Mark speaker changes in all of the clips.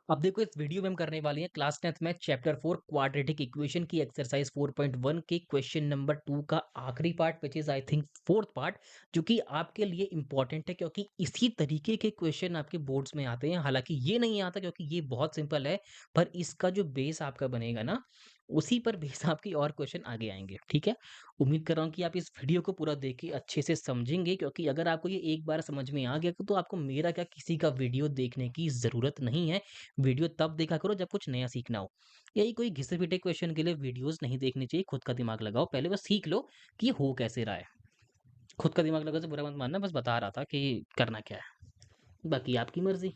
Speaker 1: अब देखो इस वीडियो में हम करने वाले हैं क्लास 10th में चैप्टर 4 क्वाड्रेटिक इक्वेशन की एक्सरसाइज 4.1 के क्वेश्चन नंबर 2 का आखिरी part which is I think fourth part, जो कि आपके लिए इंपॉर्टेंट है क्योंकि इसी तरीके के क्वेश्चन आपके बोर्ड्स में आते हैं। हालांकि ये नहीं आता क्योंकि ये बहुत सिंपल है, पर इसका जो बेस आपका बनेगा ना, उसी पर बेस आपकी और क्वेश्चन आगे आएंगे। ठीक है, उम्मीद कर रहा हूँ कि आप इस वीडियो को पूरा देख के अच्छे से समझेंगे, क्योंकि अगर आपको ये एक बार समझ में आ गया तो आपको मेरा क्या किसी का वीडियो देखने की जरूरत नहीं है। वीडियो तब देखा करो जब कुछ नया सीखना हो। यही कोई घिसे-पिटे क्वेश्चन के लिए वीडियोज़ नहीं देखनी चाहिए, खुद का दिमाग लगाओ। पहले बस सीख लो कि ये हो कैसे रहा है। खुद का दिमाग लगाओ से बुरा मत मानना, बस बता रहा था कि करना क्या है। बाकी आपकी मर्ज़ी।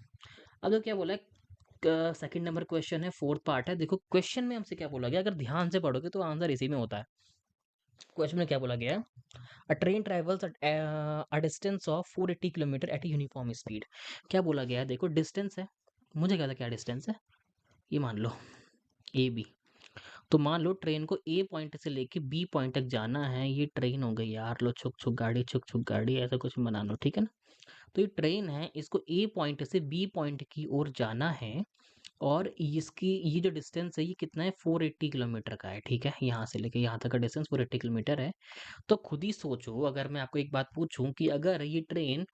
Speaker 1: अब तो क्या बोला है, सेकंड नंबर क्वेश्चन है, फोर्थ पार्ट है। देखो क्वेश्चन में हमसे क्या बोला गया, अगर ध्यान से पढ़ोगे तो आंसर इसी में होता है। क्वेश्चन में क्या बोला गया है, अ train travels at a distance of 480 kilometre at a uniform speed. क्या बोला गया है, देखो डिस्टेंस है। मुझे क्या था, क्या डिस्टेंस है, ये मान लो ए बी। तो मान लो ट्रेन को ए पॉइंट से लेके बी पॉइंट तक जाना है। ये ट्रेन हो गई यार, लो छुक छुक गाड़ी, छुक छुक गाड़ी, ऐसा कुछ बना लो, ठीक है ना। तो ये ट्रेन है, इसको ए पॉइंट से बी पॉइंट की ओर जाना है। और इसकी ये जो डिस्टेंस है, ये कितना है, 480 किलोमीटर का है। ठीक है, यहाँ से लेके यहाँ तक का डिस्टेंस 480 किलोमीटर है। तो खुद ही सोचो, अगर मैं आपको एक बात पूछूं कि अगर ये ट्रेन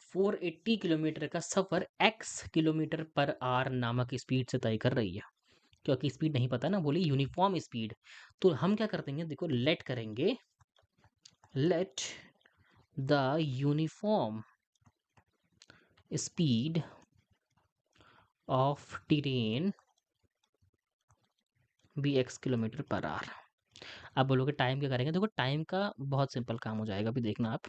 Speaker 1: 480 किलोमीटर का सफर एक्स किलोमीटर पर आवर नामक स्पीड से तय कर रही है, क्योंकि स्पीड नहीं पता ना, बोली यूनिफॉर्म स्पीड। तो हम क्या कर देंगे, देखो लेट करेंगे, let the uniform speed of train be X kilometre per hour. आप बोलोगे टाइम क्या करेंगे, देखो टाइम का बहुत सिंपल काम हो जाएगा, अभी देखना आप।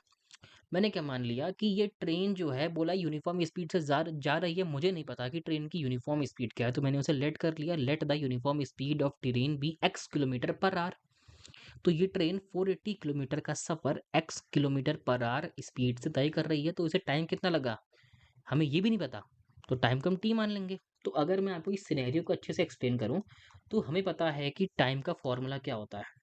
Speaker 1: मैंने क्या मान लिया कि ये ट्रेन जो है, बोला यूनिफॉर्म स्पीड से जा रही है। मुझे नहीं पता कि ट्रेन की यूनिफॉर्म स्पीड क्या है, तो मैंने उसे लेट कर लिया, let the uniform speed of train be X kilometre per hour. तो ये ट्रेन 480 किलोमीटर का सफर X kilometre per hour speed से तय कर रही है, तो इसे टाइम कितना लगा हमें ये भी नहीं पता। तो टाइम को हम टी मान लेंगे। तो अगर मैं आपको इस सिनेरियो को अच्छे से एक्सप्लेन करूं, तो हमें पता है कि टाइम का फॉर्मूला क्या होता है।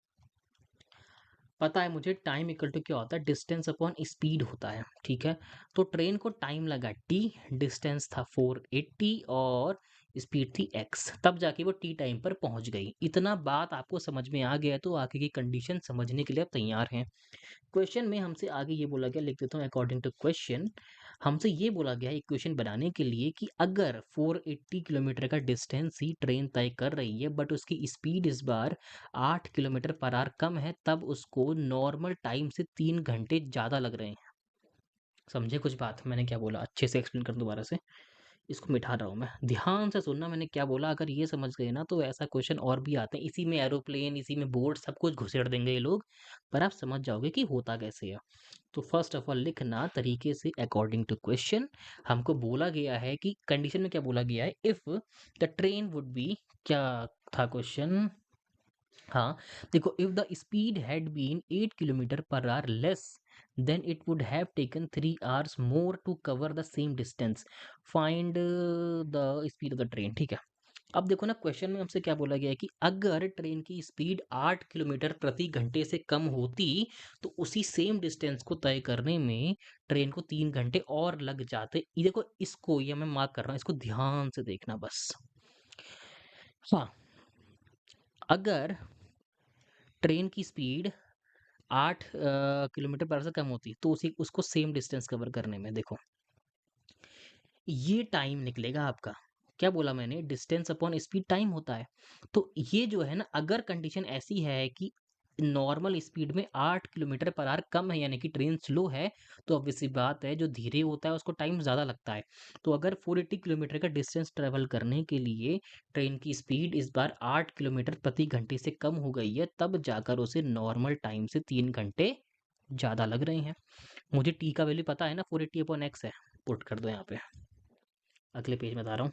Speaker 1: पता है मुझे, टाइम इक्वल टू क्या होता है, डिस्टेंस अपॉन स्पीड होता है। ठीक है, तो ट्रेन को टाइम लगा टी, डिस्टेंस था 480 और स्पीड थी एक्स, तब जाके वो टी टाइम पर पहुंच गई। इतना बात आपको समझ में आ गया है, तो आगे की कंडीशन समझने के लिए आप तैयार हैं। क्वेश्चन में हमसे आगे ये बोला गया, लिख देता हूँ अकॉर्डिंग टू क्वेश्चन। हमसे ये बोला गया है इक्वेशन बनाने के लिए कि अगर 480 किलोमीटर का डिस्टेंस ही ट्रेन तय कर रही है, बट उसकी स्पीड इस बार 8 किलोमीटर पर आवर कम है, तब उसको नॉर्मल टाइम से 3 घंटे ज़्यादा लग रहे हैं। समझे कुछ बात मैंने क्या बोला, अच्छे से एक्सप्लेन कर दोबारा से। इसको मिटा रहा हूँ मैं, ध्यान से सुनना मैंने क्या बोला। अगर ये समझ गए ना, तो ऐसा क्वेश्चन और भी आते हैं, इसी में एरोप्लेन, इसी में बोर्ड, सब कुछ घुसेड़ देंगे ये लोग, पर आप समझ जाओगे कि होता कैसे है। तो फर्स्ट ऑफ ऑल लिखना तरीके से अकॉर्डिंग टू क्वेश्चन। हमको बोला गया है कि कंडीशन में क्या बोला गया है, if the train would be, क्या था क्वेश्चन, हाँ देखो, if the speed had been 8 kilometre per hour less, then it would have taken 3 hours more to cover the same distance, find the speed of the train. ठीक है, अब देखो ना, question में हमसे क्या बोला गया है कि अगर ट्रेन की स्पीड 8 किलोमीटर प्रति घंटे से कम होती, तो उसी सेम डिस्टेंस को तय करने में ट्रेन को 3 घंटे और लग जाते। ये देखो, इसको ये मैं मार्क कर रहा हूँ, इसको ध्यान से देखना बस। हाँ, अगर ट्रेन की स्पीड 8 किलोमीटर पर आवर से कम होती, तो उसी उसको सेम डिस्टेंस कवर करने में, देखो ये टाइम निकलेगा आपका। क्या बोला मैंने, डिस्टेंस अपॉन स्पीड टाइम होता है। तो ये जो है ना, अगर कंडीशन ऐसी है कि नॉर्मल स्पीड में 8 किलोमीटर पर आवर कम है, यानी कि ट्रेन स्लो है, तो ऑब्वियस सी बात है, जो धीरे होता है उसको टाइम ज़्यादा लगता है। तो अगर 480 किलोमीटर का डिस्टेंस ट्रेवल करने के लिए ट्रेन की स्पीड इस बार 8 किलोमीटर प्रति घंटे से कम हो गई है, तब जाकर उसे नॉर्मल टाइम से 3 घंटे ज़्यादा लग रहे हैं। मुझे टी का वैल्यू पता है ना, 480 अपॉन एक्स है, पुट कर दो यहाँ पे। अगले पेज में बता रहा हूँ।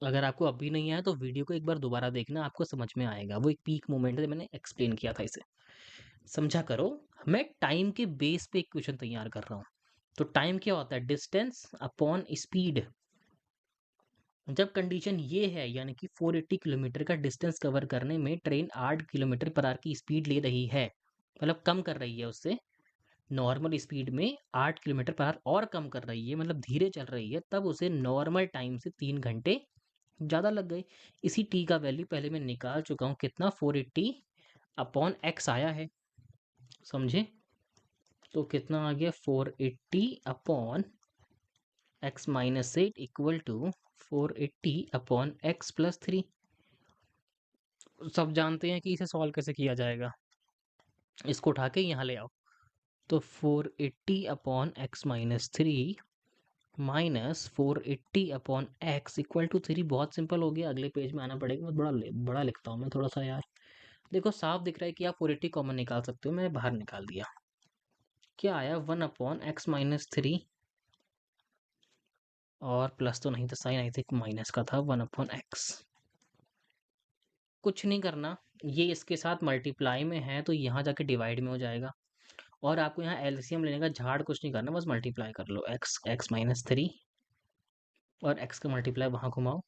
Speaker 1: अगर आपको अभी नहीं आया तो वीडियो को एक बार दोबारा देखना, आपको समझ में आएगा। वो एक पीक मोमेंट है, मैंने एक्सप्लेन किया था इसे, समझा करो। मैं टाइम के बेस पे इक्वेशन तैयार कर रहा हूँ। तो टाइम क्या होता है, डिस्टेंस अपॉन स्पीड। जब कंडीशन ये है, यानी कि 480 किलोमीटर का डिस्टेंस कवर करने में ट्रेन 8 किलोमीटर पर आवर की स्पीड ले रही है, मतलब कम कर रही है उससे, नॉर्मल स्पीड में 8 किलोमीटर पर आवर और कम कर रही है, मतलब धीरे चल रही है, तब उसे नॉर्मल टाइम से 3 घंटे ज़्यादा लग गए। इसी टी का वैल्यू पहले मैं निकाल चुका हूँ, कितना 480 अपॉन एक्स आया है, समझे? तो कितना आ गया 480 upon X minus 8 equal to 480 upon X plus 3। सब जानते हैं कि इसे सॉल्व कैसे किया जाएगा, इसको उठा के यहाँ ले आओ। तो 480 upon X minus 3 minus 480 upon X equal to 3। बहुत सिंपल हो गया, अगले पेज में आना पड़ेगा, बहुत बड़ा लिखता हूँ मैं थोड़ा सा यार। देखो साफ दिख रहा है कि आप 480 कॉमन निकाल सकते हो, मैंने बाहर निकाल दिया। क्या आया 1 अपॉन एक्स माइनस 3, और प्लस तो नहीं था, साइन आई थिंक माइनस का था, 1 अपॉन एक्स। कुछ नहीं करना, ये इसके साथ मल्टीप्लाई में है तो यहाँ जाके डिवाइड में हो जाएगा, और आपको यहाँ एलसीएम लेने का झाड़ कुछ नहीं करना, बस मल्टीप्लाई कर लो। एक्स माइनस 3 और एक्स का मल्टीप्लाई वहाँ घुमाओ,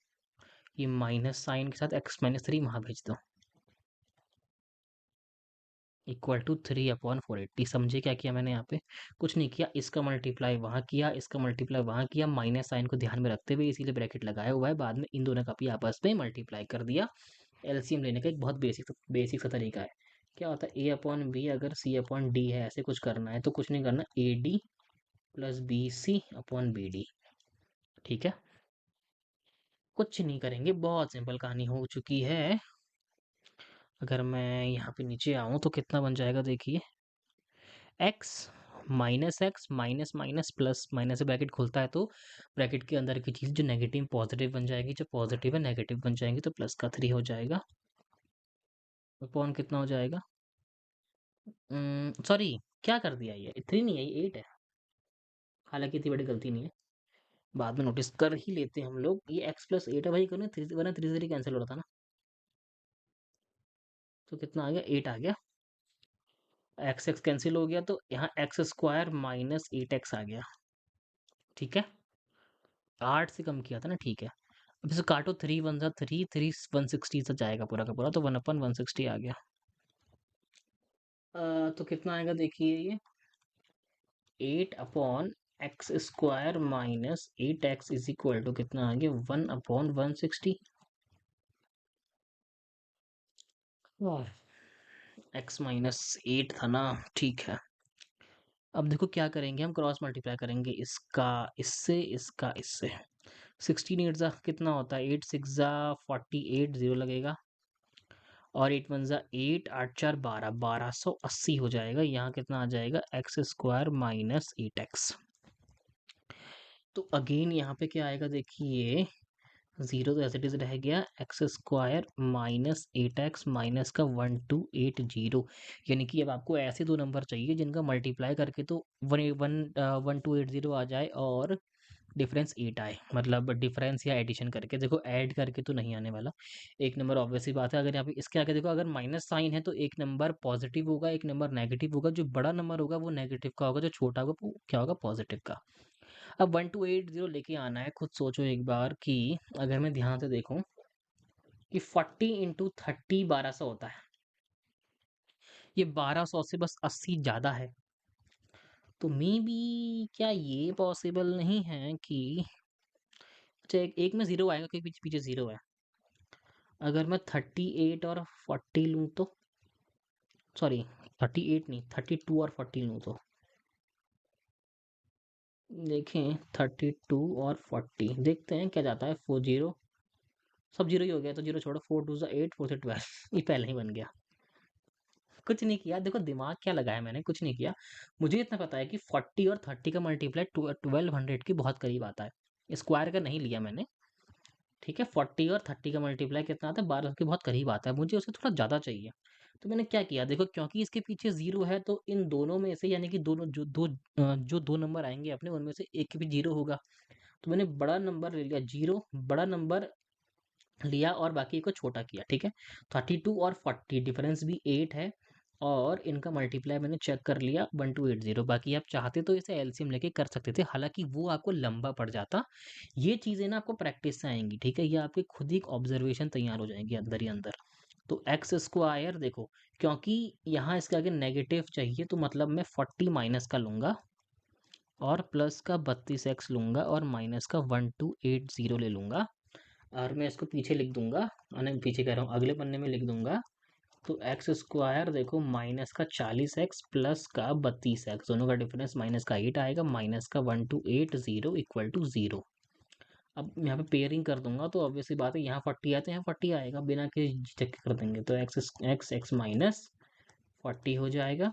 Speaker 1: ये माइनस साइन के साथ एक्स माइनस 3 वहाँ भेज दो, इक्वल टू 3 अपॉन 480। समझे क्या किया मैंने यहाँ पे? कुछ नहीं किया, इसका मल्टीप्लाई वहाँ किया, इसका मल्टीप्लाई वहाँ किया, माइनस साइन को ध्यान में रखते हुए इसीलिए ब्रैकेट लगाया हुआ है, बाद में इन दोनों का भी आपस में मल्टीप्लाई कर दिया। एलसीएम लेने का एक बहुत बेसिक सा तरीका है। क्या होता है, ए अपॉन बी अगर सी अपॉन डी है, ऐसे कुछ करना है तो कुछ नहीं करना, A D plus B C upon B D. ठीक है, कुछ नहीं करेंगे, बहुत सिंपल कहानी हो चुकी है। अगर मैं यहाँ पे नीचे आऊँ तो कितना बन जाएगा देखिए, x x minus minus plus, minus से ब्रैकेट खुलता है तो ब्रैकेट के अंदर की चीज़ जो नेगेटिव पॉजिटिव बन जाएगी, जो पॉजिटिव है नेगेटिव बन जाएंगी, तो प्लस का 3 हो जाएगा, अपॉन कितना हो जाएगा, सॉरी क्या कर दिया, ये 3 नहीं है, ये 8 है। हालांकि इतनी बड़ी गलती नहीं है, बाद में नोटिस कर ही लेते हैं हम लोग। ये एक्स प्लस 8 है भाई, करना 3 वरना 3 कैंसिल हो रहा था ना, तो कितना आ गया 8 आ गया, एक्स एक्स कैंसिल हो गया, तो यहाँ एक्स स्क्वायर माइनस 8x आ गया। ठीक है, 8 से कम किया था ना, ठीक है। अब इसे काटो, 3 वन सा 3, 3 160 से जाएगा पूरा का पूरा, तो 1 अपन 160 आ गया। तो कितना आएगा देखिए, ये 8 upon X square minus 8x is equal to कितना आ गया, 1 अपॉन 160। एक्स माइनस 8 था ना, ठीक है। अब देखो क्या करेंगे, हम क्रॉस मल्टीप्लाई करेंगे, इसका इससे, इसका इससे। 16 8 जा कितना होता है, 8 6 जा 48, 0 लगेगा, और 8 1 जा 8, 8 4 12, 1280 हो जाएगा। यहाँ कितना आ जाएगा, एक्स स्क्वायर माइनस 8x। तो अगेन यहाँ पे क्या आएगा देखिए, जीरो तो एज इट इज रह गया, x square minus 8x minus का 1280, यानी कि अब आपको ऐसे दो नंबर चाहिए जिनका मल्टीप्लाई करके तो 1280 आ जाए और डिफरेंस 8 आए, मतलब डिफरेंस या एडिशन करके। देखो ऐड करके तो नहीं आने वाला, एक नंबर ऑब्वियसली बात है। अगर यहाँ पे इसके आगे देखो, अगर माइनस साइन है तो एक नंबर पॉजिटिव होगा, एक नंबर नेगेटिव होगा, जो बड़ा नंबर होगा वो नेगेटिव का होगा, जो छोटा होगा वो क्या होगा, पॉजिटिव का। अब 1280 लेके आना है, खुद सोचो एक बार कि अगर मैं ध्यान से देखूं कि 40 इंटू 30 1200 होता है, ये 1200 से बस 80 ज़्यादा है, तो मे बी क्या ये पॉसिबल नहीं है कि, अच्छा एक में ज़ीरो आएगा क्योंकि पीछे पीछे ज़ीरो है। अगर मैं 38 और 40 लूँ तो, सॉरी 38 नहीं 32 और 40 लूँ तो, देखें 32 और 40 देखते हैं क्या जाता है। 4 जीरो, सब जीरो ही हो गया, तो जीरो छोड़ो, 4 2 8, 4 से 12 ये पहले ही बन गया। कुछ नहीं किया, देखो दिमाग क्या लगाया मैंने, कुछ नहीं किया। मुझे इतना पता है कि 40 और 30 का मल्टीप्लाई 1200 के बहुत करीब आता है, स्क्वायर का नहीं लिया मैंने। ठीक है, 40 और 30 का मल्टीप्लाई कितना आता है, 1200 के बहुत करीब आता है, मुझे उससे थोड़ा ज़्यादा चाहिए। तो मैंने क्या किया, देखो क्योंकि इसके पीछे जीरो है तो इन दोनों में से, यानी कि दोनों जो दो नंबर आएंगे अपने, उनमें से एक के भी जीरो होगा, तो मैंने बड़ा नंबर ले लिया जीरो, बड़ा नंबर लिया और बाकी को छोटा किया। ठीक है, 32 और 40 डिफरेंस भी 8 है, और इनका मल्टीप्लाई मैंने चेक कर लिया 1280। बाकी आप चाहते तो इसे एलसीएम लेके कर सकते थे, हालांकि वो आपको लंबा पड़ जाता। ये चीज़ें ना आपको प्रैक्टिस से आएंगी, ठीक है, ये आपके खुद ही एक ऑब्जर्वेशन तैयार हो जाएंगी अंदर ही अंदर। तो एक्स स्क्वायर देखो, क्योंकि यहाँ इसके आगे नेगेटिव चाहिए तो मतलब मैं 40 माइनस का लूँगा और प्लस का 32x लूँगा और माइनस का 1280 ले लूँगा और मैं इसको पीछे लिख दूँगा, नहीं पीछे कह रहा हूँ अगले पन्ने में लिख दूँगा। तो एक्स स्क्वायर देखो माइनस का 40x प्लस का 32x, दोनों का डिफरेंस माइनस का 8 आएगा, माइनस का 1280 इक्वल टू 0। अब यहाँ पे पेयरिंग कर दूंगा तो ऑब्वियसली बात है, यहाँ 40 आया तो यहाँ 40 आएगा, बिना किसी झिझक के कर देंगे। तो एक्स एक्स एक्स माइनस 40 हो जाएगा।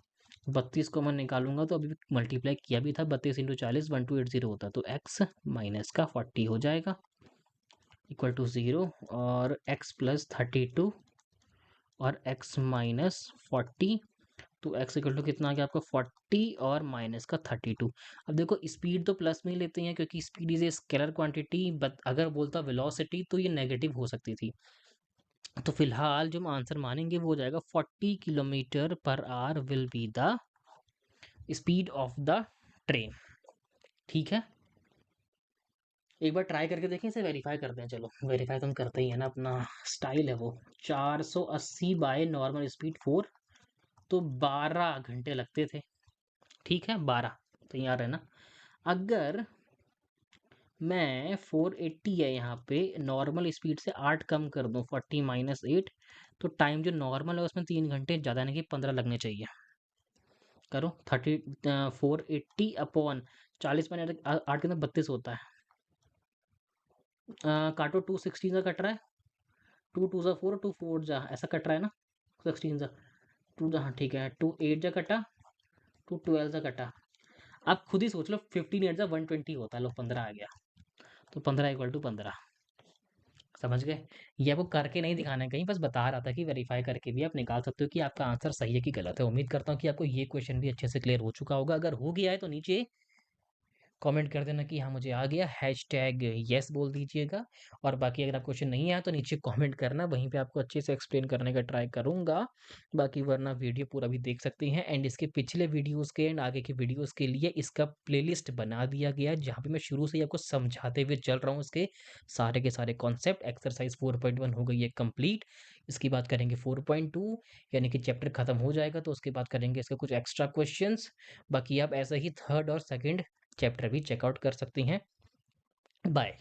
Speaker 1: 32 को मैं निकालूंगा तो अभी मल्टीप्लाई किया भी था, 32 इंटू 40 1280 होता, तो एक्स माइनस का 40 हो जाएगा इक्वल टू 0। और एक्स प्लस 32 और एक्स माइनस 40, तो एक्स इक्वल टू कितना आ गया आपका 40 और माइनस का 32। अब देखो स्पीड तो प्लस में ही लेते हैं क्योंकि speed is a scalar quantity, but अगर बोलता वेलोसिटी तो ये नेगेटिव हो सकती थी। तो फिलहाल जो हम आंसर मानेंगे वो हो जाएगा 40 kilometre per our will be the speed of the train. ठीक है, एक बार ट्राई करके देखें, इसे वेरीफाई करते हैं। चलो वेरीफाई तो हम करते ही है ना, अपना स्टाइल है वो। 480 बाय नॉर्मल स्पीड 4, तो 12 घंटे लगते थे। ठीक है 12, तो यार है ना, अगर मैं 480 है यहाँ पे, नॉर्मल स्पीड से 8 कम कर दूँ, 40 माइनस 8, तो टाइम जो नॉर्मल है उसमें 3 घंटे ज़्यादा, यानी कि 15 लगने चाहिए। करो 480 अपॉन 40 में 8 के अंदर 32 होता है। काटो, 2 16 का कट रहा है, 2 2 जा 4, 2 4 जा ऐसा कट रहा है ना, 16 जा 2 जा, हाँ ठीक है, 2 8 जा कटा, 2 12 जा कटा। आप खुद ही सोच लो, 15 8 जा 120 होता है, लो 15 आ गया, तो 15 इक्वल टू 15। समझ गए? ये आपको करके नहीं दिखाना है कहीं, बस बता रहा था कि वेरीफाई करके भी आप निकाल सकते हो कि आपका आंसर सही है कि गलत है। उम्मीद करता हूँ कि आपको ये क्वेश्चन भी अच्छे से क्लियर हो चुका होगा। अगर हो गया है तो नीचे कमेंट कर देना कि हाँ मुझे आ गया, हैशटैग यस बोल दीजिएगा। और बाकी अगर आप क्वेश्चन नहीं आया तो नीचे कमेंट करना, वहीं पे आपको अच्छे से एक्सप्लेन करने का ट्राई करूंगा। बाकी वरना वीडियो पूरा भी देख सकते हैं, एंड इसके पिछले वीडियोस के एंड आगे के वीडियोस के लिए इसका प्लेलिस्ट बना दिया गया है, जहाँ पे मैं शुरू से ही आपको समझाते हुए चल रहा हूँ। इसके सारे के सारे कॉन्सेप्ट, एक्सरसाइज 4.1 हो गई है कंप्लीट। इसकी बात करेंगे 4.2, यानी कि चैप्टर खत्म हो जाएगा तो उसके बाद करेंगे इसके कुछ एक्स्ट्रा क्वेश्चंस। बाकी आप ऐसा ही थर्ड और सेकंड चैप्टर भी चेकआउट कर सकती हैं। बाय।